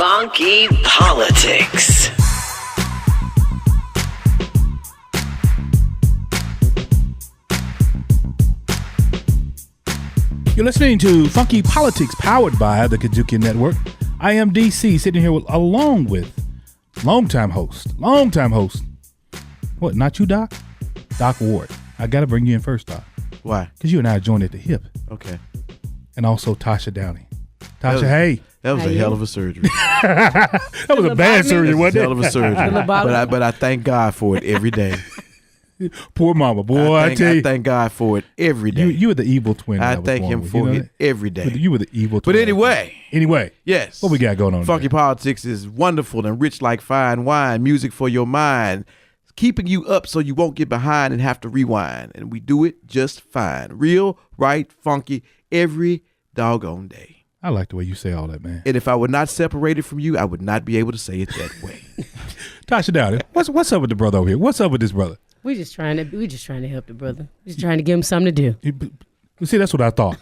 Funky Politics. You're listening to Funky Politics, powered by the KUDZUKIAN Network. I am DC, sitting here along with longtime host. What, not you, Doc? Doc Ward. I got to bring you in first, Doc. Why? Because you and I joined at the hip. Okay. And also Tosha Downey. Tasha, hey. That was a hell of a surgery. That was a bad surgery, wasn't it? Hell of a surgery. but I thank God for it every day. Poor mama, boy. I tell you. I thank God for it every day. You were the evil twin. I thank him for it every day. You were the evil twin. But anyway. Yes. What we got going on Funky Politics is wonderful and rich like fine wine, music for your mind, keeping you up so you won't get behind and have to rewind. And we do it just fine. Real, right, funky, every doggone day. I like the way you say all that, man. And if I were not separated from you, I would not be able to say it that way. Tasha Downey, what's up with the brother over here? What's up with this brother? We just trying to help the brother. Just trying to give him something to do. See, that's what I thought.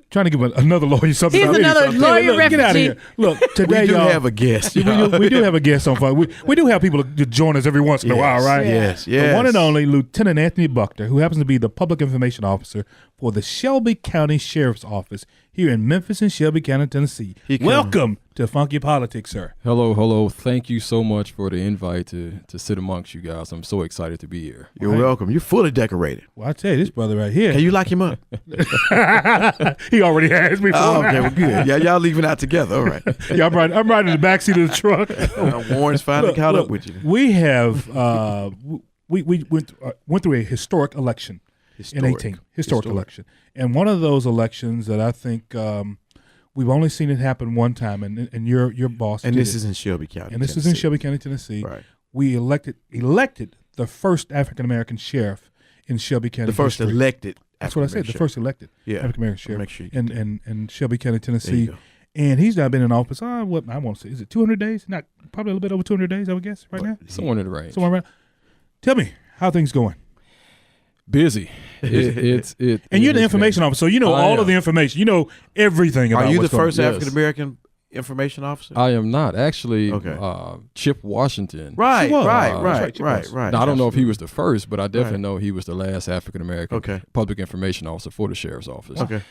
Trying to give another lawyer something. He's another lawyer refugee. Get out of here. Look, today we do have a guest. we do have a guest on fire. We do have people to join us every once in a while, right? Yes. The one and only Lieutenant Anthony Buckner, who happens to be the Public Information Officer for the Shelby County Sheriff's Office here in Memphis and Shelby County, Tennessee. Welcome to Funky Politics, sir. Hello. Thank you so much for the invite to sit amongst you guys. I'm so excited to be here. You're welcome. You're fully decorated. Well, I tell you, this brother right here. Can you lock him up? He already has me. Okay, well, good. Yeah, y'all leaving out together. All right. Yeah, I'm riding in the backseat of the truck. Warren's finally caught up with you. We have we went through a historic election in 2018. Historic election. And one of those elections that I think we've only seen it happen one time, and your boss. And this is in Shelby County. And this is in Shelby County, Tennessee. Right. We elected the first African American sheriff in Shelby County. The first history. elected. That's what I said. The first elected African American sheriff. Make sure in Shelby County, Tennessee. And he's now been in office. What I want to say, is it 200 days? Not probably a little bit over 200 days, I would guess, right now. Somewhere in the range. Somewhere around. Tell me how things going. Busy. And you're the information officer, so you know all of the information. You know everything about. Are you the what's going first African American information officer? I am not actually. Chip Washington. Right. Now, I don't know if he was the first, but I definitely know he was the last African American public information officer for the sheriff's office. Okay.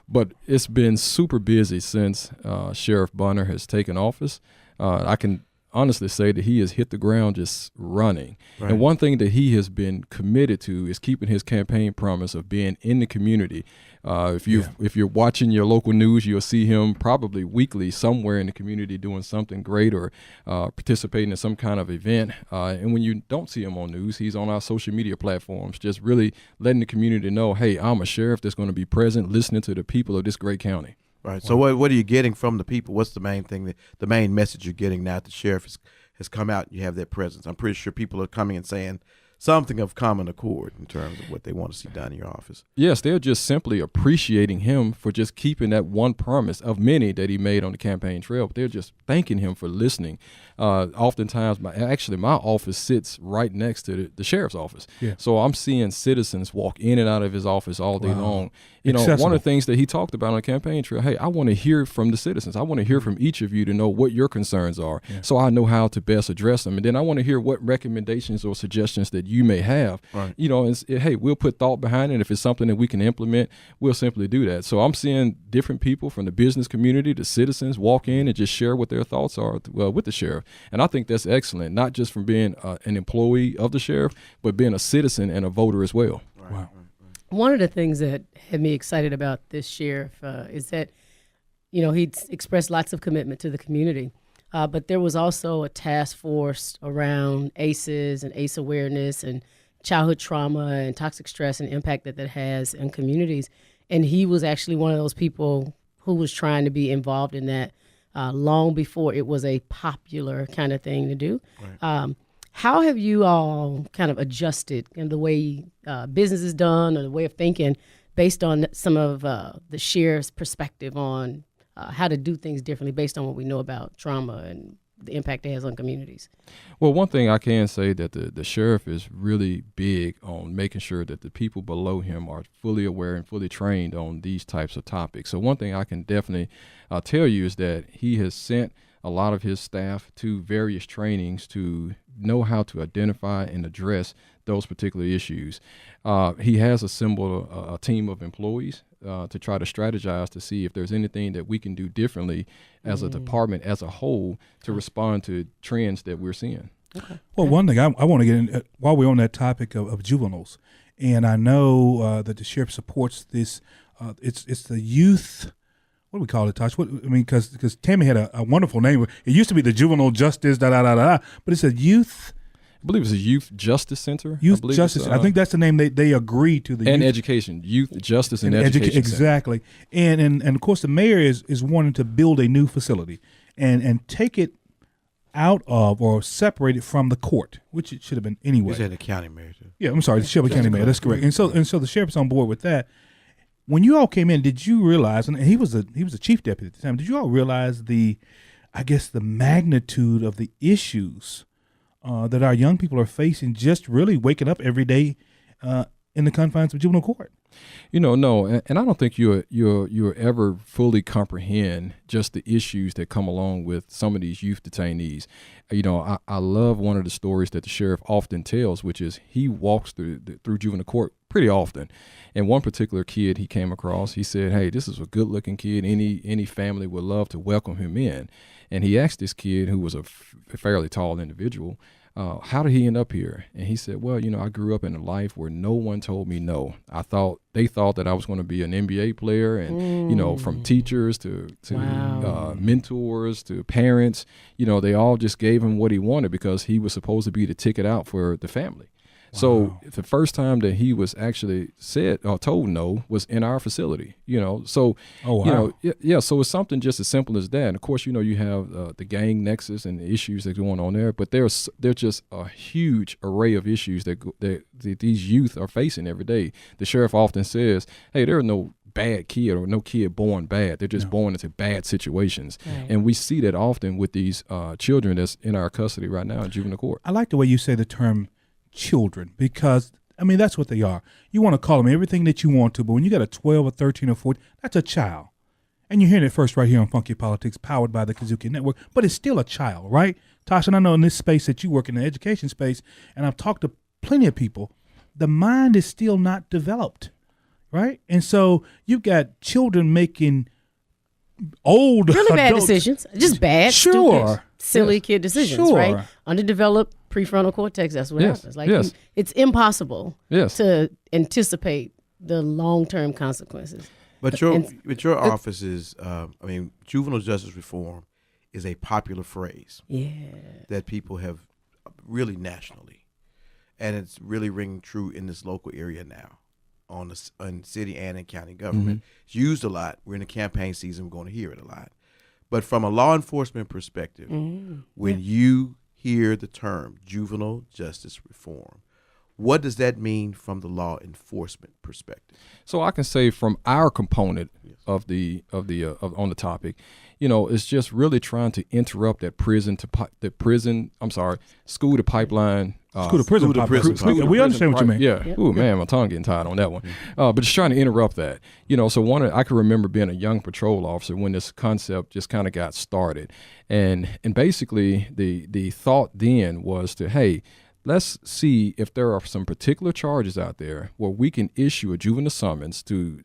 But it's been super busy since Sheriff Bunner has taken office. I can honestly say that he has hit the ground just running. Right. And one thing that he has been committed to is keeping his campaign promise of being in the community. If you're watching your local news, you'll see him probably weekly somewhere in the community doing something great or participating in some kind of event. And when you don't see him on news, he's on our social media platforms, just really letting the community know, hey, I'm a sheriff that's going to be present, listening to the people of this great county. Right. So what are you getting from the people? What's the main thing, the main message you're getting now that the sheriff has come out and you have that presence? I'm pretty sure people are coming and saying something of common accord in terms of what they want to see done in your office. Yes, they're just simply appreciating him for just keeping that one promise of many that he made on the campaign trail. But they're just thanking him for listening. Oftentimes, my office sits right next to the sheriff's office. Yeah. So I'm seeing citizens walk in and out of his office all day long. You know, one of the things that he talked about on the campaign trail, hey, I want to hear from the citizens. I want to hear from each of you to know what your concerns are so I know how to best address them. And then I want to hear what recommendations or suggestions that you may have. Right. You know, hey, we'll put thought behind it. If it's something that we can implement, we'll simply do that. So I'm seeing different people from the business community to citizens walk in and just share what their thoughts are with the sheriff. And I think that's excellent, not just from being an employee of the sheriff, but being a citizen and a voter as well. Right. Wow. One of the things that had me excited about this sheriff is that, you know, he'd expressed lots of commitment to the community, but there was also a task force around ACEs and ACE awareness and childhood trauma and toxic stress and impact that has in communities. And he was actually one of those people who was trying to be involved in that long before it was a popular kind of thing to do. Right. How have you all kind of adjusted in the way business is done or the way of thinking based on some of the sheriff's perspective on how to do things differently based on what we know about trauma and the impact it has on communities? Well, one thing I can say that the sheriff is really big on making sure that the people below him are fully aware and fully trained on these types of topics. So one thing I can definitely tell you is that he has sent a lot of his staff to various trainings to know how to identify and address those particular issues. He has assembled a team of employees to try to strategize to see if there's anything that we can do differently as a department as a whole to respond to trends that we're seeing. Okay. Well, one thing I want to get in, while we're on that topic of juveniles, and I know that the sheriff supports this, it's the youth. What do we call it, Tosh? Because Tammy had a wonderful name. It used to be the Juvenile Justice, but it's a youth. I believe it's a Youth Justice Center. Youth Justice. I think that's the name they agreed to. And education. Youth Justice and Education. Exactly. And of course, the mayor is wanting to build a new facility and take it out of or separate it from the court, which it should have been anyway. You said the county mayor too. Yeah, I'm sorry, the Shelby County mayor. That's correct. And so the sheriff's on board with that. When you all came in, did you realize? And he was a chief deputy at the time. Did you all realize the magnitude of the issues that our young people are facing, just really waking up every day in the confines of juvenile court? No, and I don't think you'll ever fully comprehend just the issues that come along with some of these youth detainees. I love one of the stories that the sheriff often tells, which is he walks through juvenile court pretty often. And one particular kid he came across, he said, "Hey, this is a good-looking kid. Any family would love to welcome him in." And he asked this kid, who was a fairly tall individual, how did he end up here? And he said, "Well, I grew up in a life where no one told me no. They thought that I was going to be an NBA player, and from teachers to mentors to parents, they all just gave him what he wanted because he was supposed to be the ticket out for the family." Wow. So the first time that he was actually said or told no was in our facility, So, so it's something just as simple as that. And of course, you have the gang nexus and the issues that are going on there, but there's just a huge array of issues that these youth are facing every day. The sheriff often says, "Hey, there are no bad kid or no kid born bad. They're just born into bad situations." Right. And we see that often with these children that's in our custody right now in juvenile court. I like the way you say the term children, because that's what they are. You want to call them everything that you want to, but when you got a 12 or 13 or 14, that's a child. And you're hearing it first right here on Funky Politics, powered by the KUDZUKIAN Network, but it's still a child, right? Tasha, and I know in this space that you work in the education space, and I've talked to plenty of people, the mind is still not developed, right? And so you've got children making old really bad adults. Decisions, just bad, stupid, silly kid decisions, right? Underdeveloped prefrontal cortex. That's what happens. It's impossible to anticipate the long-term consequences. But your office is, juvenile justice reform is a popular phrase. Yeah. That people have really nationally, and it's really ringing true in this local area now, on city and in county government. Mm-hmm. It's used a lot. We're in the campaign season. We're going to hear it a lot. But from a law enforcement perspective, when you hear the term juvenile justice reform, what does that mean from the law enforcement perspective? So I can say from our component on the topic, it's just really trying to interrupt that school to pipeline. School to prison. We understand what you mean. Yeah. Ooh, man, my tongue getting tied on that one. But just trying to interrupt that. So I can remember being a young patrol officer when this concept just kind of got started. And basically the thought then was to, hey, let's see if there are some particular charges out there where we can issue a juvenile summons to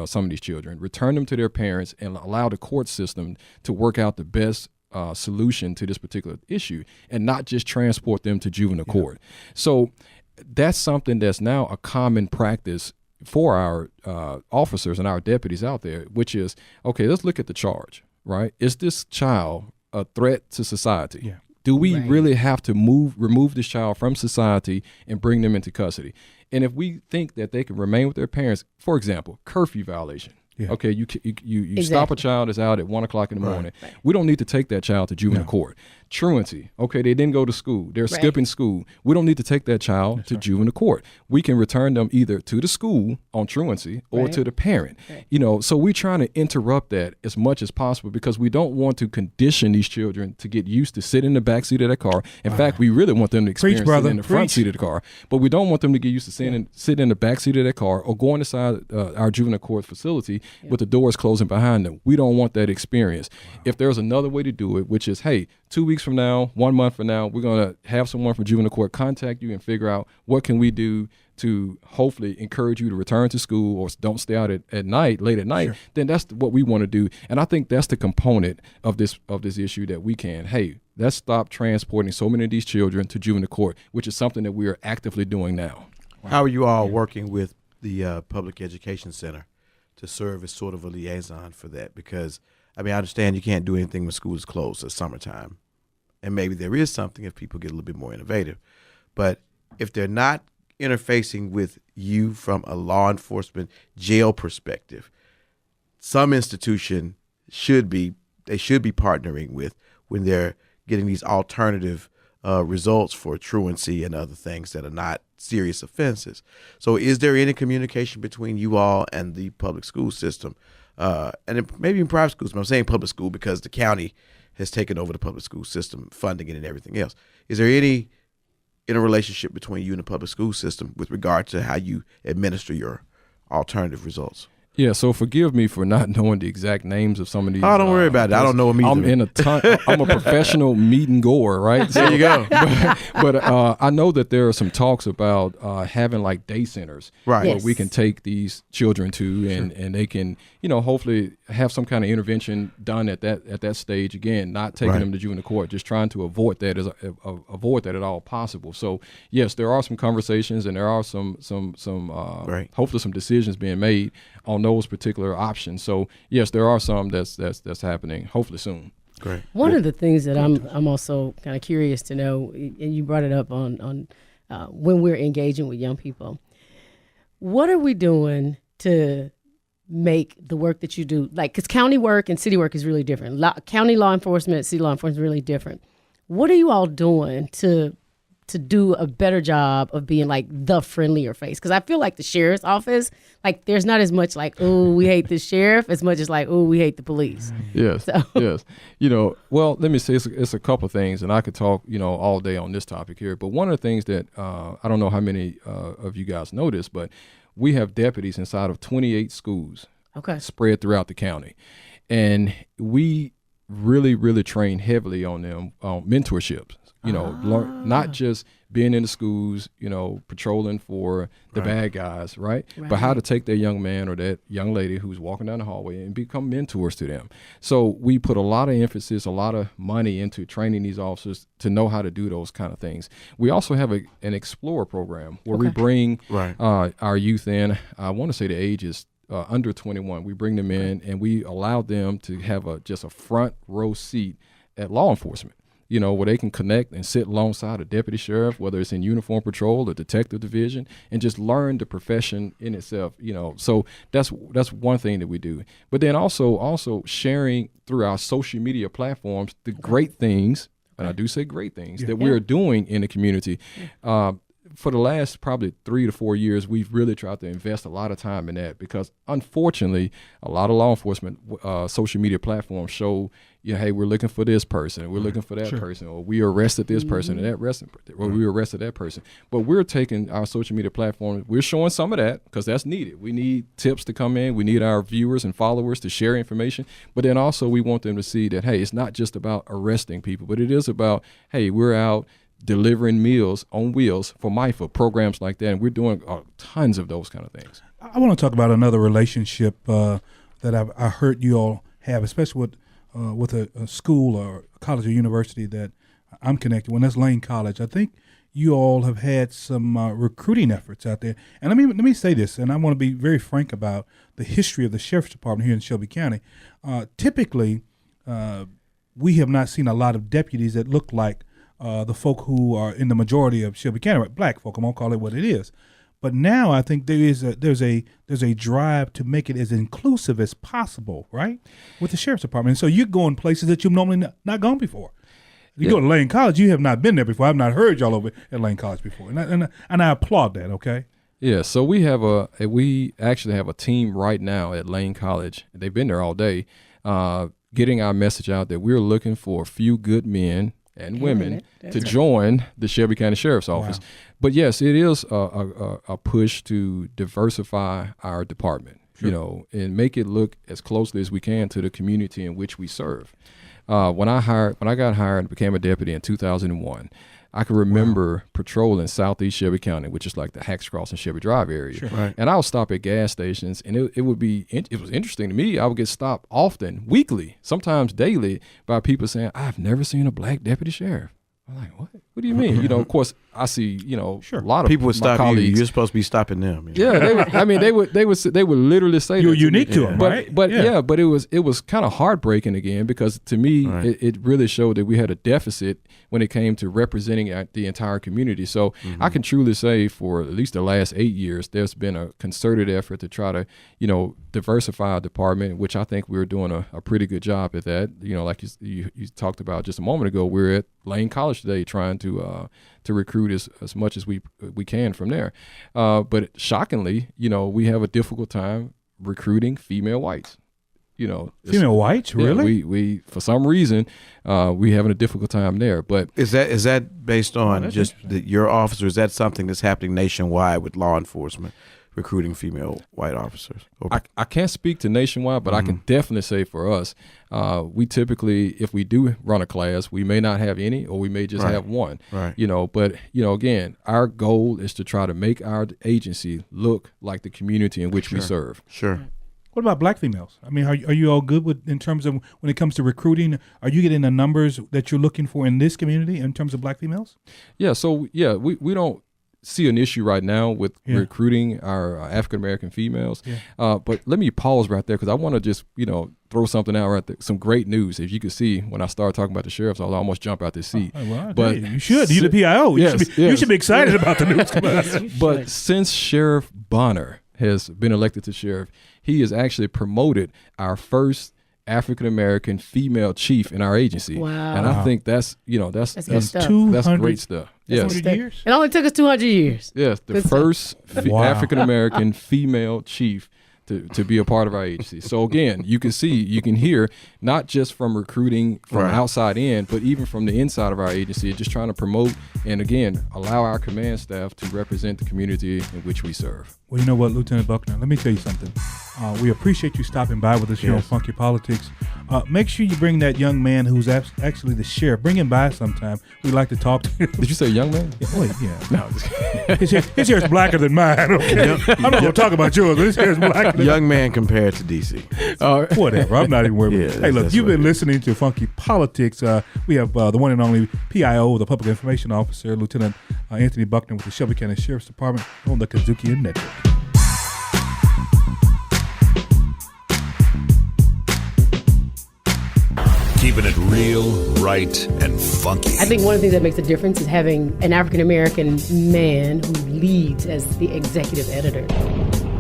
some of these children, return them to their parents, and allow the court system to work out the best solution to this particular issue and not just transport them to juvenile court. So that's something that's now a common practice for our officers and our deputies out there, which is, okay, let's look at the charge, right? Is this child a threat to society? Yeah. Do we really have to remove this child from society and bring them into custody? And if we think that they can remain with their parents, for example, curfew violation. Yeah. Okay, you stop a child that's out at 1:00 in the morning. Right. We don't need to take that child to juvenile court. Truancy. Okay, they didn't go to school. They're skipping school. We don't need to take that child to juvenile court. We can return them either to the school on truancy or to the parent. You know, so we're trying to interrupt that as much as possible because we don't want to condition these children to get used to sit in the back seat of that car. In fact, we really want them to experience sitting in the front seat of the car. But we don't want them to get used to sitting in the back seat of that car or going inside our juvenile court facility with the doors closing behind them. We don't want that experience. If there's another way to do it, which is, hey, 2 weeks from now, 1 month from now, we're going to have someone from juvenile court contact you and figure out what can we do to hopefully encourage you to return to school or don't stay out at night, late at night, then that's what we want to do. And I think that's the component of this issue that we can, hey, let's stop transporting so many of these children to juvenile court, which is something that we are actively doing now. How are you all working with the Public Education Center to serve as sort of a liaison for that? Because, I mean, I understand you can't do anything when school is closed. It's summertime. And maybe there is something if people get a little bit more innovative. But if they're not interfacing with you from a law enforcement jail perspective, some institution should be partnering with when they're getting these alternative results for truancy and other things that are not serious offenses. So is there any communication between you all and the public school system? And maybe in private schools, but I'm saying public school because the county has taken over the public school system, funding it and everything else. Is there any interrelationship between you and the public school system with regard to how you administer your alternative results? Yeah, so forgive me for not knowing the exact names of some of these. Oh, don't worry about it. I don't know them either. I'm a professional meet and goer, right? So, there you go. But I know that there are some talks about having like day centers, right? Where we can take these children to, and they can, you know, hopefully have some kind of intervention done at that stage. Again, not taking them to juvenile court, just trying to avoid that at all possible. So yes, there are some conversations, and there are some hopefully some decisions being made on those particular options. So yes, there are some that's happening. Hopefully soon. Great. One of the things that I'm also kind of curious to know, and you brought it up on when we're engaging with young people, what are we doing to make the work that you do, like, because county work and city work is really different. County law enforcement, city law enforcement is really different. What are you all doing to do a better job of being like the friendlier face? Because I feel like the sheriff's office, like there's not as much like, oh, we hate the sheriff, as much as like, oh, we hate the police. Yes, yes. You know, well, let me say it's a couple of things, and I could talk, you know, all day on this topic here. But one of the things that I don't know how many of you guys know this, but we have deputies inside of 28 schools spread throughout the county. And we really, really train heavily on them mentorships. You know, not just being in the schools, you know, patrolling for the bad guys, right? But how to take that young man or that young lady who's walking down the hallway and become mentors to them. So we put a lot of emphasis, a lot of money into training these officers to know how to do those kind of things. We also have an Explorer program where we bring our youth in. I want to say the age is under 21. We bring them in and we allow them to have just a front row seat at law enforcement. You know, where they can connect and sit alongside a deputy sheriff, whether it's in uniform patrol or detective division, and just learn the profession in itself. You know, so that's one thing that we do. But then also sharing through our social media platforms the great things, and I do say great things that we are doing in the community. For the last probably 3 to 4 years, we've really tried to invest a lot of time in that because, unfortunately, a lot of law enforcement social media platforms show, hey, we're looking for this person, we're looking for that person, or we arrested this person, or we arrested that person. But we're taking our social media platforms, we're showing some of that because that's needed. We need tips to come in. We need our viewers and followers to share information. But then also we want them to see that, hey, it's not just about arresting people, but it is about, hey, we're out delivering meals on wheels for MIFA, programs like that. And we're doing tons of those kind of things. I want to talk about another relationship that I heard you all have, especially with a school or a college or university that I'm connected with. That's Lane College. I think you all have had some recruiting efforts out there. And let me say this, and I want to be very frank about the history of the Sheriff's Department here in Shelby County. Typically, we have not seen a lot of deputies that look like the folk who are in the majority of Shelby County, right? Black folk. I'm gonna call it what it is. But now I think there's a drive to make it as inclusive as possible, right, with the Sheriff's Department. And so you're going places that you've normally not gone before. You go to Lane College, you have not been there before. I've not heard y'all over at Lane College before, and I applaud that. Okay. Yeah, so we actually have a team right now at Lane College. They've been there all day, getting our message out that we're looking for a few good men and women to join the Shelby County Sheriff's Office. Wow. But yes, it is a push to diversify our department, and make it look as closely as we can to the community in which we serve. When I got hired and became a deputy in 2001, I can remember patrolling Southeast Shelby County, which is like the Hacks Cross and Shelby Drive area. Sure. Right. And I would stop at gas stations, and it was interesting to me. I would get stopped often, weekly, sometimes daily, by people saying, "I've never seen a black deputy sheriff." I'm like, what? What do you mean? Of course, I see, a lot of people would stop colleagues. you. You're supposed to be stopping them. Yeah, they would literally say you were that unique to them, right? But it was kind of heartbreaking again, because to me, it really showed that we had a deficit when it came to representing the entire community. So I can truly say, for at least the last 8 years, there's been a concerted effort to try to, diversify our department, which I think we're doing a pretty good job at that. Like you talked about just a moment ago, we're at Lane College today trying to recruit as much as we can from there. But shockingly, we have a difficult time recruiting female whites. Female whites, really? Yeah, we for some reason we having a difficult time there. But is that based on just your officer? Is that something that's happening nationwide with law enforcement recruiting female white officers? I can't speak to nationwide, but I can definitely say for us, we typically, if we do run a class, we may not have any, or we may just have one. Right. But again, our goal is to try to make our agency look like the community in which we serve. Sure. What about black females? I mean, are you all good in terms of when it comes to recruiting? Are you getting the numbers that you're looking for in this community in terms of black females? Yeah. So we don't see an issue right now with recruiting our African American females. Yeah. But let me pause right there, because I want to just throw something out right there. Some great news. If you could see, when I started talking about the sheriffs, I'll almost jump out this seat. But you should. You're the PIO. You should be excited about the news. But since Sheriff Bonner has been elected to sheriff, he has actually promoted our first African American female chief in our agency. Wow. And I think that's great stuff. Yes. Years? It only took us 200 years. Yes, the first African American female chief to be a part of our agency. So again, you can hear, not just from recruiting from outside in, but even from the inside of our agency, just trying to promote and again allow our command staff to represent the community in which we serve. Well, you know what, Lieutenant Buckner, let me tell you something. We appreciate you stopping by with us here on Funky Politics. Make sure you bring that young man who's actually the sheriff. Bring him by sometime. We'd like to talk to him. Did you say young man? Yeah. No. His hair's blacker than mine. Okay? I'm not going to talk about yours, but his hair's blacker than young man compared to DC. Whatever. I'm not even worried. Hey, look, you've been listening to Funky Politics. We have the one and only PIO, the Public Information Officer, Lieutenant Anthony Buckner with the Shelby County Sheriff's Department on the KUDZUKIAN Network. Keeping it real, right, and funky. I think one of the things that makes a difference is having an African-American man who leads as the executive editor.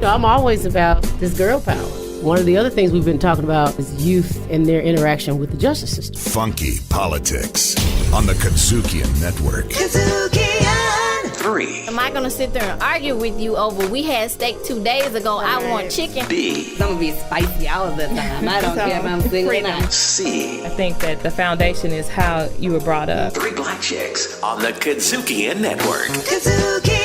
I'm always about this girl power. One of the other things we've been talking about is youth and their interaction with the justice system. Funky Politics on the KUDZUKIAN Network. KUDZUKIAN 3. Am I gonna sit there and argue with you over we had steak 2 days ago, I want chicken? B. I'm gonna be spicy all the time. I don't care if I'm single or not. C. I think that the foundation is how you were brought up. 3 Black Chicks on the KUDZUKIAN Network. KUDZUKIAN.